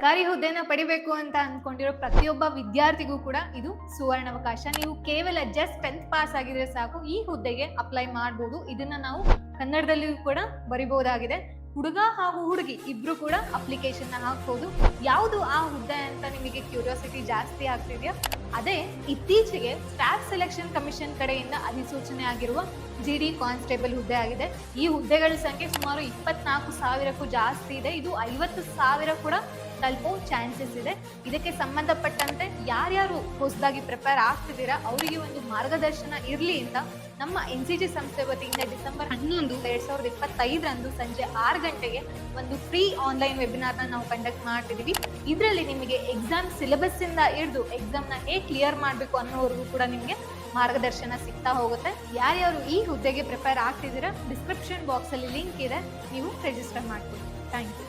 ಸರ್ಕಾರಿ ಹುದ್ದೆನ ಪಡಿಬೇಕು ಅಂತ ಅನ್ಕೊಂಡಿರೋ ಪ್ರತಿಯೊಬ್ಬ ವಿದ್ಯಾರ್ಥಿಗೂ ಕೂಡ ಇದು ಸುವರ್ಣಾವಕಾಶ. ನೀವು ಕೇವಲ ಜಸ್ಟ್ 10th ಪಾಸ್ ಆಗಿದ್ರೆ ಸಾಕು, ಈ ಹುದ್ದೆಗೆ ಅಪ್ಲೈ ಮಾಡಬಹುದು. ಇದನ್ನ ನಾವು ಕನ್ನಡದಲ್ಲಿಯೂ ಕೂಡ ಬರಿಬಹುದಾಗಿದೆ. ಹುಡುಗ ಹಾಗೂ ಹುಡುಗಿ ಇಬ್ರು ಕೂಡ ಅಪ್ಲಿಕೇಶನ್ ಹಾಕ್ಬೋದು. ಯಾವುದು ಆ ಹುದ್ದೆ ಅಂತ ನಿಮಗೆ ಕ್ಯೂರಿಯಾಸಿಟಿ ಜಾಸ್ತಿ ಆಗ್ತಿದೆಯಾ? ಅದೇ ಇತ್ತೀಚೆಗೆ ಸ್ಟಾಫ್ ಸೆಲೆಕ್ಷನ್ ಕಮಿಷನ್ ಕಡೆಯಿಂದ ಅಧಿಸೂಚನೆ ಆಗಿರುವ GD ಕಾನ್ಸ್ಟೇಬಲ್ ಹುದ್ದೆ ಆಗಿದೆ. ಈ ಹುದ್ದೆಗಳ ಸಂಖ್ಯೆ ಸುಮಾರು 24,000ಕ್ಕೂ ಜಾಸ್ತಿ ಇದೆ. ಇದು 50,000 ಕೂಡ ತಲುಪೋ ಚಾನ್ಸಸ್ ಇದೆ. ಇದಕ್ಕೆ ಸಂಬಂಧಪಟ್ಟಂತೆ ಯಾರ್ಯಾರು ಹೊಸದಾಗಿ ಪ್ರಿಪೇರ್ ಆಗ್ತಿದ್ದೀರಾ ಅವರಿಗೆ ಒಂದು ಮಾರ್ಗದರ್ಶನ ಇರಲಿ ಅಂತ ನಮ್ಮ NCG ಸಂಸ್ಥೆ ವತಿಯಿಂದ ಡಿಸೆಂಬರ್ 11, 2025 ಸಂಜೆ 6 ಗಂಟೆಗೆ ಒಂದು ಫ್ರೀ ಆನ್ಲೈನ್ ವೆಬಿನಾರ್ನ ನಾವು ಕಂಡಕ್ಟ್ ಮಾಡ್ತಿದ್ದೀವಿ. ಇದರಲ್ಲಿ ನಿಮಗೆ ಎಕ್ಸಾಮ್ ಸಿಲೆಬಸ್ ಇಂದ ಹಿಡಿದು ಎಕ್ಸಾಮ್ನ ಹೇಗೆ ಕ್ಲಿಯರ್ ಮಾಡಬೇಕು ಅನ್ನೋವರೆಗೂ ಕೂಡ ನಿಮಗೆ ಮಾರ್ಗದರ್ಶನ ಸಿಗ್ತಾ ಹೋಗುತ್ತೆ. ಯಾರ್ಯಾರು ಈ ಹುದ್ದೆಗೆ ಪ್ರಿಪೇರ್ ಆಗ್ತಿದ್ದೀರಾ, ಡಿಸ್ಕ್ರಿಪ್ಷನ್ ಬಾಕ್ಸಲ್ಲಿ ಲಿಂಕ್ ಇದೆ, ನೀವು ರಿಜಿಸ್ಟರ್ ಮಾಡ್ಕೊಳ್ಳಿ. Thank you.